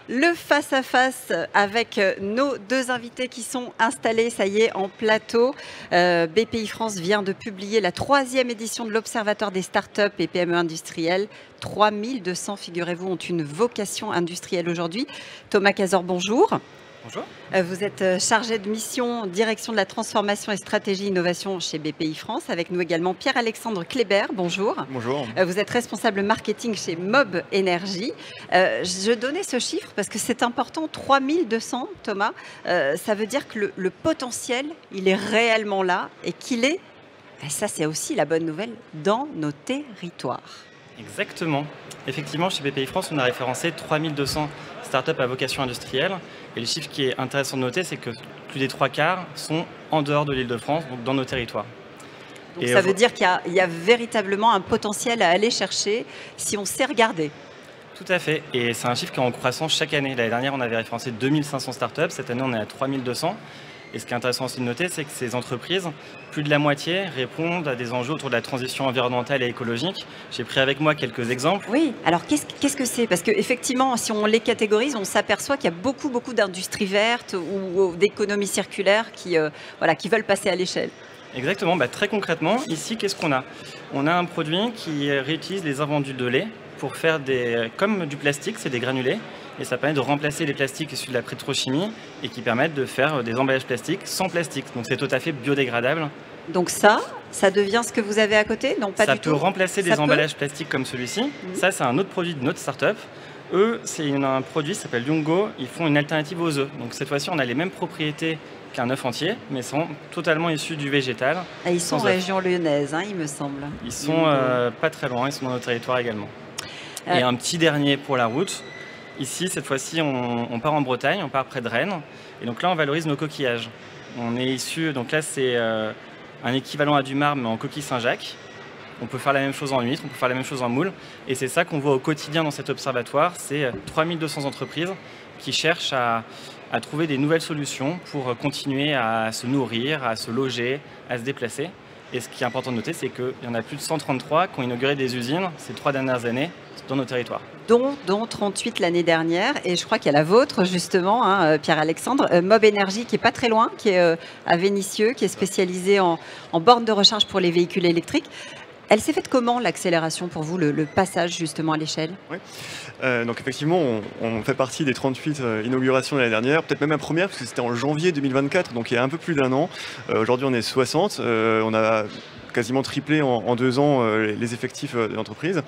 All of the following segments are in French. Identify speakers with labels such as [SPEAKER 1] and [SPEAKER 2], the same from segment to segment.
[SPEAKER 1] Le face-à-face avec nos deux invités qui sont installés, ça y est, en plateau. BPI France vient de publier la 3e édition de l'Observatoire des startups et PME industrielles. 3200, figurez-vous, ont une vocation industrielle aujourd'hui. Thomas Cazor, bonjour.
[SPEAKER 2] Bonjour.
[SPEAKER 1] Vous êtes chargé de mission, direction de la transformation et stratégie innovation chez BPI France. Avec nous également Pierre-Alexandre Kléber, bonjour.
[SPEAKER 3] Bonjour.
[SPEAKER 1] Vous êtes responsable marketing chez Mob Énergie. Je donnais ce chiffre parce que c'est important, 3200, Thomas. Ça veut dire que le potentiel, il est réellement là et qu'il est, et ça c'est aussi la bonne nouvelle, dans nos territoires.
[SPEAKER 2] Exactement. Effectivement, chez BPI France, on a référencé 3200 startups à vocation industrielle. Et le chiffre qui est intéressant de noter, c'est que plus des 3/4 sont en dehors de l'Île-de-France, donc dans nos territoires.
[SPEAKER 1] Donc ça veut dire qu'il y a véritablement un potentiel à aller chercher si on sait regarder.
[SPEAKER 2] Tout à fait. Et c'est un chiffre qui est en croissance chaque année. L'année dernière, on avait référencé 2500 startups. Cette année, on est à 3200. Et ce qui est intéressant aussi de noter, c'est que ces entreprises, plus de la moitié répondent à des enjeux autour de la transition environnementale et écologique. J'ai pris avec moi quelques exemples.
[SPEAKER 1] Oui, alors qu'est-ce que c'est? Parce qu'effectivement, si on les catégorise, on s'aperçoit qu'il y a beaucoup d'industries vertes ou d'économie circulaire qui veulent passer à l'échelle.
[SPEAKER 2] Exactement. Très concrètement, ici, qu'est-ce qu'on a? On a un produit qui réutilise les invendus de lait pour faire comme du plastique, c'est des granulés. Et ça permet de remplacer les plastiques issus de la pétrochimie et qui permettent de faire des emballages plastiques sans plastique. Donc c'est tout à fait biodégradable.
[SPEAKER 1] Donc ça devient ce que vous avez à côté? Non, pas du tout.
[SPEAKER 2] Ça peut remplacer des emballages plastiques comme celui-ci. Ça, c'est un autre produit de notre start-up. Eux, c'est un produit qui s'appelle Youngo. Ils font une alternative aux œufs. Donc cette fois-ci, on a les mêmes propriétés qu'un œuf entier, mais sont totalement issus du végétal.
[SPEAKER 1] Et ils sont en région lyonnaise, il me semble.
[SPEAKER 2] Ils sont pas très loin, ils sont dans notre territoire également. Et un petit dernier pour la route. Ici, cette fois-ci, on part en Bretagne, on part près de Rennes. Et donc là, on valorise nos coquillages. On est issu, donc là, c'est un équivalent à du marbre, mais en coquille Saint-Jacques. On peut faire la même chose en huître, on peut faire la même chose en moule. Et c'est ça qu'on voit au quotidien dans cet observatoire. C'est 3200 entreprises qui cherchent à trouver des nouvelles solutions pour continuer à se nourrir, à se loger, à se déplacer. Et ce qui est important de noter, c'est qu'il y en a plus de 133 qui ont inauguré des usines ces 3 dernières années dans nos territoires.
[SPEAKER 1] Dont 38 l'année dernière. Et je crois qu'il y a la vôtre, justement, Pierre-Alexandre. Mob Énergie, qui est pas très loin, qui est à Vénissieux, qui est spécialisée en bornes de recharge pour les véhicules électriques. Elle s'est faite comment, l'accélération, pour vous, le passage justement à l'échelle?
[SPEAKER 3] Oui. Donc effectivement, on fait partie des 38 inaugurations de l'année dernière, peut-être même la première, parce que c'était en janvier 2024, donc il y a un peu plus d'un an. Aujourd'hui, on est 60. On a quasiment triplé en 2 ans les effectifs de l'entreprise.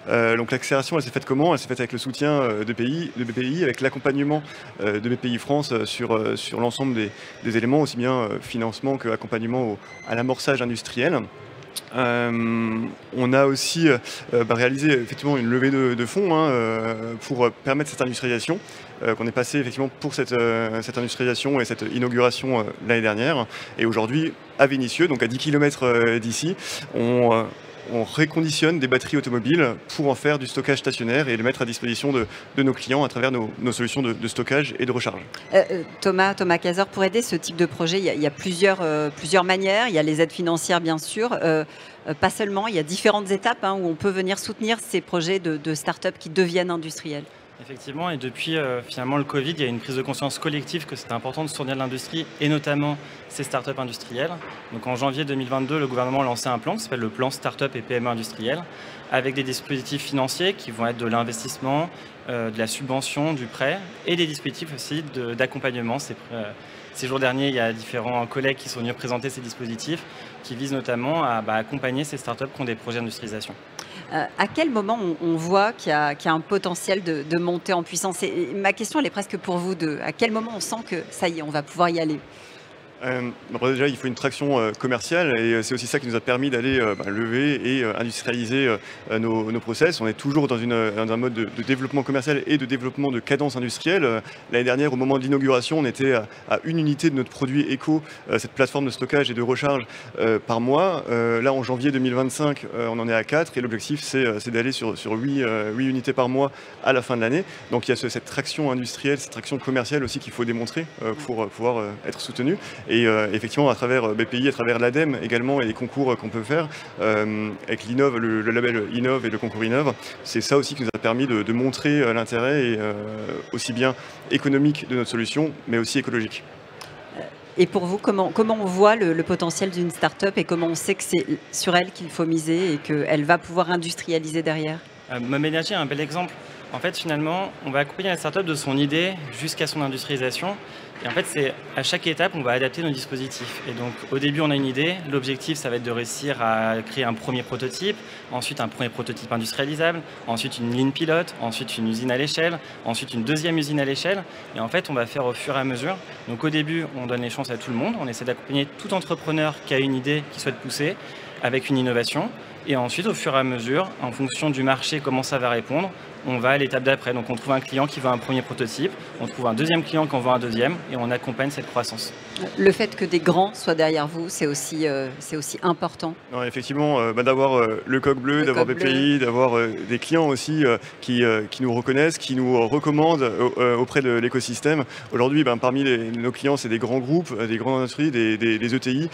[SPEAKER 3] Donc l'accélération, elle s'est faite comment? Elle s'est faite avec le soutien de BPI, avec l'accompagnement de BPI France sur l'ensemble des éléments, aussi bien financement qu'accompagnement à l'amorçage industriel. On a aussi réalisé effectivement une levée de fonds pour permettre cette industrialisation, qu'on est passé effectivement pour cette industrialisation et cette inauguration l'année dernière. Et aujourd'hui, à Vénissieux, donc à 10 km d'ici, on réconditionne des batteries automobiles pour en faire du stockage stationnaire et le mettre à disposition de nos clients à travers nos solutions de stockage et de recharge.
[SPEAKER 1] Thomas Cazor, pour aider ce type de projet, il y a plusieurs manières. Il y a les aides financières, bien sûr. Pas seulement, il y a différentes étapes où on peut venir soutenir ces projets de start-up qui deviennent industriels.
[SPEAKER 2] Effectivement, et depuis finalement le Covid, il y a une prise de conscience collective que c'était important de soutenir l'industrie et notamment ces startups industrielles. Donc en janvier 2022, le gouvernement a lancé un plan qui s'appelle le plan Startup et PME industrielles, avec des dispositifs financiers qui vont être de l'investissement, de la subvention, du prêt et des dispositifs aussi d'accompagnement. Ces jours derniers, il y a différents collègues qui sont venus présenter ces dispositifs qui visent notamment à accompagner ces startups qui ont des projets d'industrialisation.
[SPEAKER 1] À quel moment on voit qu'il y a un potentiel de montée en puissance? Et ma question, elle est presque pour vous deux. À quel moment on sent que ça y est, on va pouvoir y aller?
[SPEAKER 3] Déjà, il faut une traction commerciale et c'est aussi ça qui nous a permis d'aller lever et industrialiser nos process. On est toujours dans un mode de développement commercial et de développement de cadence industrielle. L'année dernière, au moment de l'inauguration, on était à une unité de notre produit Eco, cette plateforme de stockage et de recharge par mois. Là, en janvier 2025, on en est à 4 et l'objectif, c'est d'aller sur 8 unités par mois à la fin de l'année. Donc il y a cette traction industrielle, cette traction commerciale aussi qu'il faut démontrer pour pouvoir être soutenu. Et effectivement, à travers BPI, à travers l'ADEME également et les concours qu'on peut faire, avec l'Innov, le label Innov et le concours Innov, c'est ça aussi qui nous a permis de montrer l'intérêt aussi bien économique de notre solution, mais aussi écologique.
[SPEAKER 1] Et pour vous, comment on voit le potentiel d'une start-up et comment on sait que c'est sur elle qu'il faut miser et qu'elle va pouvoir industrialiser derrière?
[SPEAKER 2] Mom Energy est un bel exemple. En fait, finalement, on va accompagner la start-up de son idée jusqu'à son industrialisation. Et en fait, c'est à chaque étape, on va adapter nos dispositifs. Et donc, au début, on a une idée. L'objectif, ça va être de réussir à créer un premier prototype, ensuite un premier prototype industrialisable, ensuite une ligne pilote, ensuite une usine à l'échelle, ensuite une deuxième usine à l'échelle. Et en fait, on va faire au fur et à mesure. Donc, au début, on donne les chances à tout le monde. On essaie d'accompagner tout entrepreneur qui a une idée, qui souhaite pousser, avec une innovation. Et ensuite, au fur et à mesure, en fonction du marché, comment ça va répondre, on va à l'étape d'après. Donc on trouve un client qui veut un premier prototype, on trouve un deuxième client qui en veut un deuxième, et on accompagne cette croissance.
[SPEAKER 1] Le fait que des grands soient derrière vous, c'est aussi important.
[SPEAKER 3] Non, effectivement, d'avoir le coq bleu, d'avoir BPI, d'avoir des clients aussi qui nous reconnaissent, qui nous recommandent auprès de l'écosystème. Aujourd'hui, parmi nos clients, c'est des grands groupes, des grandes industries, des ETI.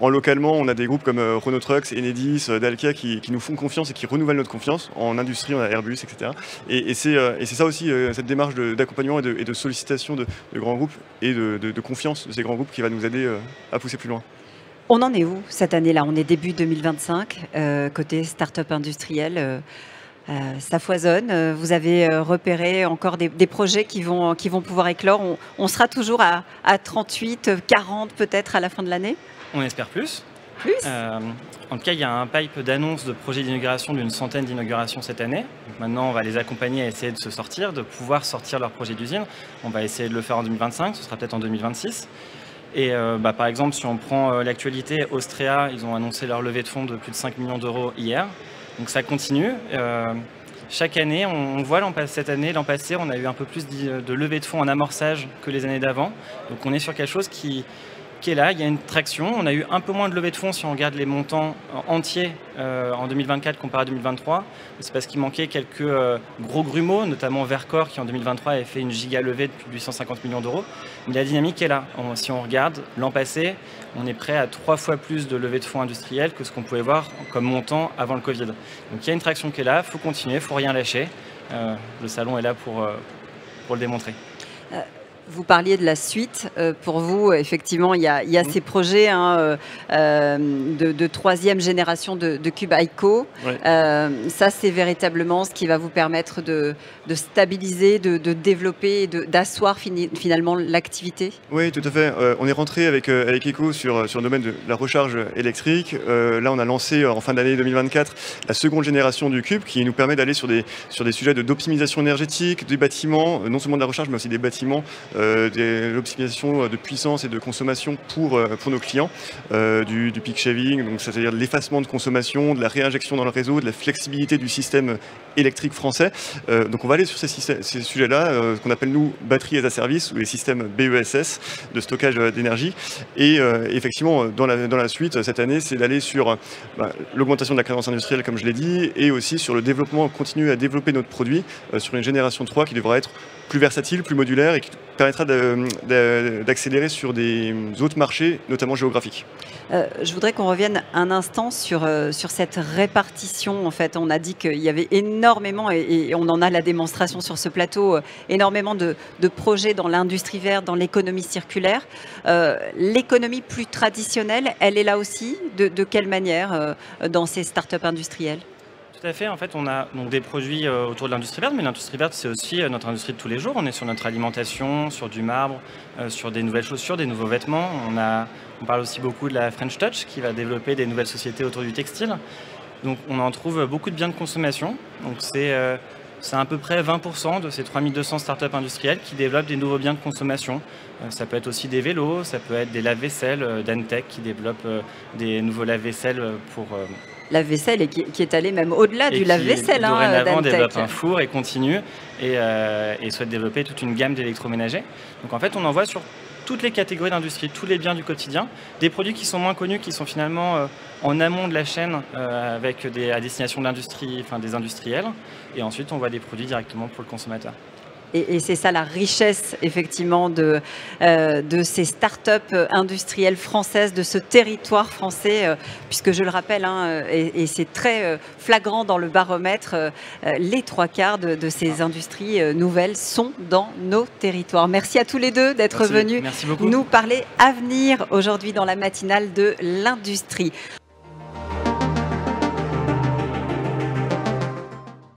[SPEAKER 3] Localement, on a des groupes comme Renault Trucks, Enedis, Dalkia qui nous font confiance et qui renouvellent notre confiance. En industrie, on a Airbus, etc. Et c'est ça aussi, cette démarche d'accompagnement et de sollicitation de grands groupes et de confiance de ces grands groupes qui va nous aider à pousser plus loin.
[SPEAKER 1] On en est où cette année-là? On est début 2025, côté start-up industrielle. Ça foisonne. Vous avez repéré encore des projets qui vont pouvoir éclore. On sera toujours à 38, 40 peut-être à la fin de l'année?
[SPEAKER 2] On espère plus. En tout cas, il y a un pipe d'annonces de projets d'inauguration d'une centaine d'inaugurations cette année. Donc maintenant, on va les accompagner à essayer de se sortir, de pouvoir sortir leur projet d'usine. On va essayer de le faire en 2025, ce sera peut-être en 2026. Et par exemple, si on prend l'actualité, Austria, ils ont annoncé leur levée de fonds de plus de 5 millions d'euros hier. Donc ça continue. Chaque année, on voit cette année, l'an passé, on a eu un peu plus de levée de fonds en amorçage que les années d'avant. Donc on est sur quelque chose qui est là, il y a une traction. On a eu un peu moins de levée de fonds si on regarde les montants entiers en 2024 comparé à 2023. C'est parce qu'il manquait quelques gros grumeaux, notamment Vercor qui en 2023 avait fait une giga levée de plus de 850 millions d'euros. Mais la dynamique est là. Si on regarde l'an passé, on est prêt à 3 fois plus de levée de fonds industriels que ce qu'on pouvait voir comme montant avant le Covid. Donc il y a une traction qui est là, il faut continuer, il ne faut rien lâcher. Le salon est là pour le démontrer.
[SPEAKER 1] Vous parliez de la suite. Pour vous, effectivement, il y a ces projets de troisième génération de Cube ICO. Ouais. Ça, c'est véritablement ce qui va vous permettre de stabiliser, de développer, d'asseoir finalement l'activité.
[SPEAKER 3] Oui, tout à fait. On est rentré avec ECO sur le domaine de la recharge électrique. Là, on a lancé en fin d'année 2024 la seconde génération du Cube qui nous permet d'aller sur des sujets d'optimisation énergétique, des bâtiments, non seulement de la recharge, mais aussi des bâtiments. De l'optimisation de puissance et de consommation pour nos clients, du peak shaving, donc c'est-à-dire de l'effacement de consommation, de la réinjection dans le réseau, de la flexibilité du système électrique français. Donc on va aller sur ces sujets-là, qu'on appelle nous batterie as a service ou les systèmes BESS de stockage d'énergie. Et effectivement, dans la suite, cette année, c'est d'aller sur l'augmentation de la cadence industrielle, comme je l'ai dit, et aussi sur le développement, continuer à développer notre produit sur une génération 3 qui devra être plus versatile, plus modulaire et qui permettra d'accélérer sur des autres marchés, notamment géographiques.
[SPEAKER 1] Je voudrais qu'on revienne un instant sur cette répartition. En fait, on a dit qu'il y avait énormément, et on en a la démonstration sur ce plateau, énormément de projets dans l'industrie verte, dans l'économie circulaire. L'économie plus traditionnelle, elle est là aussi. De quelle manière dans ces startups industrielles ?
[SPEAKER 2] Tout à fait. En fait, on a donc des produits autour de l'industrie verte, mais l'industrie verte, c'est aussi notre industrie de tous les jours. On est sur notre alimentation, sur du marbre, sur des nouvelles chaussures, des nouveaux vêtements. On parle aussi beaucoup de la French Touch, qui va développer des nouvelles sociétés autour du textile. Donc, on en trouve beaucoup de biens de consommation. Donc, c'est à peu près 20% de ces 3200 startups industrielles qui développent des nouveaux biens de consommation. Ça peut être aussi des vélos, ça peut être des lave-vaisselle, Dantec qui développe des nouveaux lave-vaisselle pour...
[SPEAKER 1] La vaisselle et qui est allée même au-delà du lave-vaisselle.
[SPEAKER 2] Dorénavant, développe un four et continue et souhaite développer toute une gamme d'électroménagers. Donc en fait, on en voit sur toutes les catégories d'industrie, tous les biens du quotidien, des produits qui sont moins connus, qui sont finalement en amont de la chaîne à destination de l'industrie, enfin des industriels. Et ensuite, on voit des produits directement pour le consommateur.
[SPEAKER 1] Et c'est ça la richesse, effectivement, de ces startups industrielles françaises, de ce territoire français, puisque je le rappelle, hein, et c'est très flagrant dans le baromètre, les 3/4 de ces industries nouvelles sont dans nos territoires. Merci à tous les deux d'être venus nous parler avenir aujourd'hui dans la matinale de l'industrie.